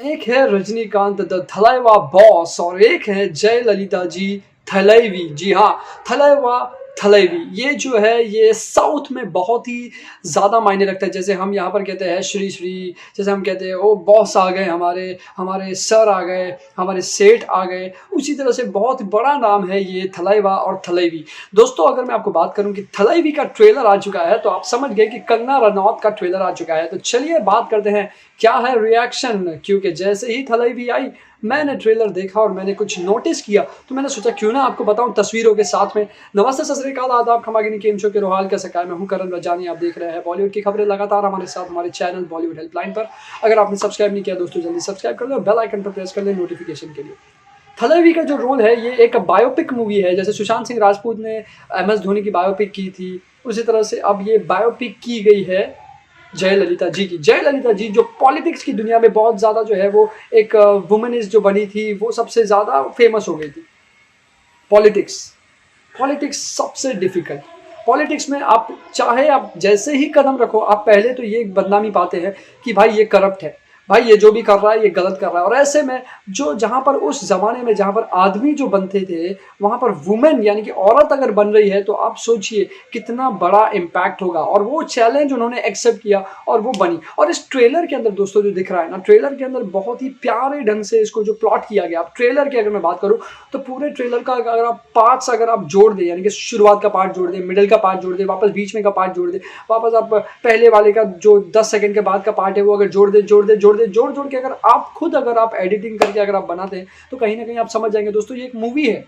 एक है Rajinikanth the Thalaiva boss और एक है जयललिता जी थलैवी। जी हाँ, थलाइवा थलैवी ये जो है ये साउथ में बहुत ही ज़्यादा मायने रखता है। जैसे हम यहाँ पर कहते हैं श्री श्री, जैसे हम कहते हैं ओ बॉस आ गए, हमारे हमारे सर आ गए, हमारे सेठ आ गए, उसी तरह से बहुत बड़ा नाम है ये थलाइवा और थलैवी। दोस्तों अगर मैं आपको बात करूं कि थलैवी का ट्रेलर आ चुका है तो आप समझ गए कि कंगना रनौत का ट्रेलर आ चुका है। तो चलिए बात करते हैं क्या है रिएक्शन, क्योंकि जैसे ही थलैवी आई मैंने ट्रेलर देखा और मैंने कुछ नोटिस किया तो मैंने सोचा क्यों ना आपको बताऊं तस्वीरों के साथ में। नमस्ते, सत श्री अकाल, आदाब, खमागिनी, केम शो के रोहाल का सकाय, मैं हूं करण रजानी। आप देख रहे हैं बॉलीवुड की खबरें लगातार हमारे साथ हमारे चैनल बॉलीवुड हेल्पलाइन पर। अगर आपने सब्सक्राइब नहीं किया दोस्तों जल्दी सब्सक्राइब कर लो, बेल आइकन पर प्रेस कर ले नोटिफिकेशन के लिए। थलैवी का जो रोल है ये एक बायोपिक मूवी है। जैसे सुशांत सिंह राजपूत ने MS धोनी की बायोपिक की थी, उसी तरह से अब ये बायोपिक की गई है जयललिता जी की। जयललिता जी जो पॉलिटिक्स की दुनिया में बहुत ज़्यादा जो है वो एक वुमेनिस्ट जो बनी थी, वो सबसे ज़्यादा फेमस हो गई थी। पॉलिटिक्स पॉलिटिक्स सबसे डिफिकल्ट। पॉलिटिक्स में आप चाहे आप जैसे ही कदम रखो, आप पहले तो ये बदनामी पाते हैं कि भाई ये करप्ट है, भाई ये जो भी कर रहा है ये गलत कर रहा है। और ऐसे में जो जहाँ पर उस ज़माने में जहाँ पर आदमी जो बनते थे वहाँ पर वुमेन यानी कि औरत अगर बन रही है तो आप सोचिए कितना बड़ा इम्पैक्ट होगा। और वो चैलेंज उन्होंने एक्सेप्ट किया और वो बनी। और इस ट्रेलर के अंदर दोस्तों जो दिख रहा है ना, ट्रेलर के अंदर बहुत ही प्यारे ढंग से इसको जो प्लॉट किया गया। अब ट्रेलर की अगर मैं बात करूँ तो पूरे ट्रेलर का अगर आप पार्ट्स अगर आप जोड़ दें, यानी कि शुरुआत का पार्ट जोड़ दें, मिडिल का पार्ट जोड़ दें, वापस बीच में का पार्ट जोड़ दें, वापस आप पहले वाले का जो 10 सेकंड के बाद का पार्ट है वो अगर जोड़ जोड़ के अगर आप खुद अगर आप एडिटिंग करके अगर आप बनाते हैं तो कहीं ना कहीं आप समझ जाएंगे दोस्तों ये एक मूवी है,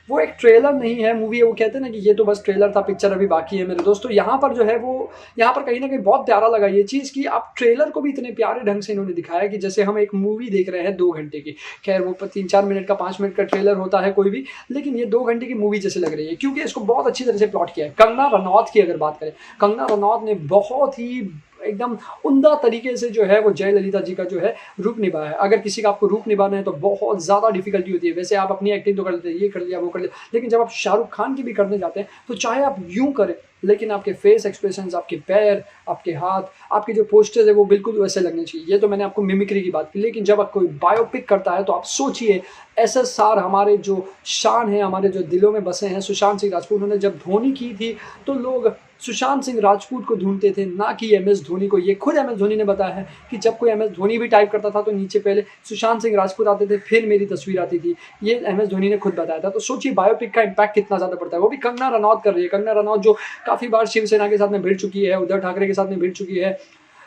वो एक ट्रेलर नहीं है, मूवी है। वो कहते हैं ना कि ये तो बस ट्रेलर था, पिक्चर अभी बाकी है मेरे दोस्तों। यहाँ पर जो है वो यहाँ पर कहीं ना कहीं बहुत प्यारा लगा ये चीज़ कि आप ट्रेलर को भी इतने प्यारे ढंग से इन्होंने दिखाया कि जैसे हम एक मूवी देख रहे हैं 2 घंटे की। खैर वो 3-4 मिनट का 5 मिनट का ट्रेलर होता है कोई भी, लेकिन ये 2 घंटे की मूवी जैसे लग रही है क्योंकि इसको बहुत अच्छी तरह से प्लॉट किया है। कंगना रनौत की अगर बात करें, कंगना रनौत ने बहुत ही एकदम उम्दा तरीके से जो है वो जयललिता जी का जो है रूप निभाया है। अगर किसी का आपको रूप निभाना है तो बहुत ज़्यादा डिफिकल्टी होती है। वैसे आप अपनी एक्टिंग तो कर लेते हैं, ये कर लिया वो कर लिया, लेकिन जब आप शाहरुख खान की भी करने जाते हैं तो चाहे आप यूं करें लेकिन आपके फेस एक्सप्रेशंस, आपके पैर, आपके हाथ, आपके जो पोस्टर्स है वो बिल्कुल वैसे लगने चाहिए। ये तो मैंने आपको मिमिक्री की बात की, लेकिन जब आप कोई बायोपिक करता है तो आप सोचिए SSR हमारे जो शान है, हमारे जो दिलों में बसे हैं, सुशांत सिंह राजपूत, उन्होंने जब धोनी की थी तो लोग सुशांत सिंह राजपूत को ढूंढते थे, ना कि MS धोनी को। ये खुद MS धोनी ने बताया है कि जब कोई MS धोनी भी टाइप करता था तो नीचे पहले सुशांत सिंह राजपूत आते थे, फिर मेरी तस्वीर आती थी। ये MS धोनी ने खुद बताया था। तो सोचिए बायोपिक का इम्पैक्ट कितना ज़्यादा पड़ता है। वो भी कंगना रनौत कर रही है। कंगना रनौत जो काफ़ी बार शिवसेना के साथ में भिड़ चुकी है, उद्धव ठाकरे के साथ में भिड़ चुकी है,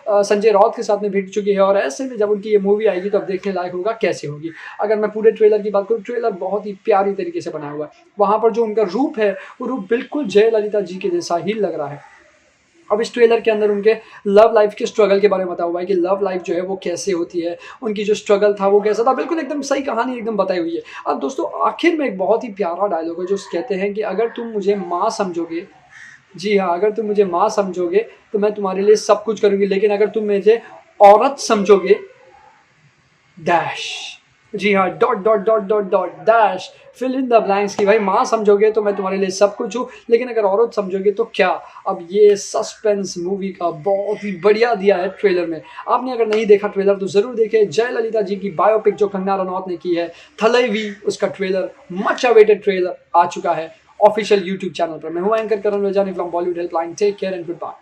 संजय राउत के साथ में भिड़ चुकी है। और ऐसे में जब उनकी ये मूवी आएगी तो अब देखने लायक होगा कैसे होगी। अगर मैं पूरे ट्रेलर की बात करूँ, ट्रेलर बहुत ही प्यारी तरीके से बनाया हुआ है। वहाँ पर जो उनका रूप है वो रूप बिल्कुल जयललिता जी के जैसा ही लग रहा है। अब इस ट्रेलर के अंदर उनके लव लाइफ के स्ट्रगल के बारे में बताया हुआ है कि लव लाइफ जो है वो कैसे होती है, उनकी जो स्ट्रगल था वो कैसा था, बिल्कुल एकदम सही कहानी एकदम बताई हुई है। अब दोस्तों आखिर में एक बहुत ही प्यारा डायलॉग है जो कहते हैं कि अगर तुम मुझे माँ समझोगे, जी हाँ, अगर तुम मुझे माँ समझोगे तो मैं तुम्हारे लिए सब कुछ करूँगी, लेकिन अगर तुम मुझे औरत समझोगे डैश, जी हाँ, dot dot dot dot dot dash, fill in the blanks की भाई माँ समझोगे तो मैं तुम्हारे लिए सब कुछ हूँ, लेकिन अगर औरत समझोगे तो क्या। अब ये सस्पेंस मूवी का बहुत ही बढ़िया दिया है ट्रेलर में। आपने अगर नहीं देखा ट्रेलर तो ज़रूर देखें। जयललिता जी की बायोपिक जो कंगना रनौत ने की है थलैवी, उसका ट्रेलर मच अवेटेड ट्रेलर आ चुका है ऑफिशियल यूट्यूब चैनल पर। मैं हूँ anchor Karan Rajani from Bollywood helpline. Take care and good bye.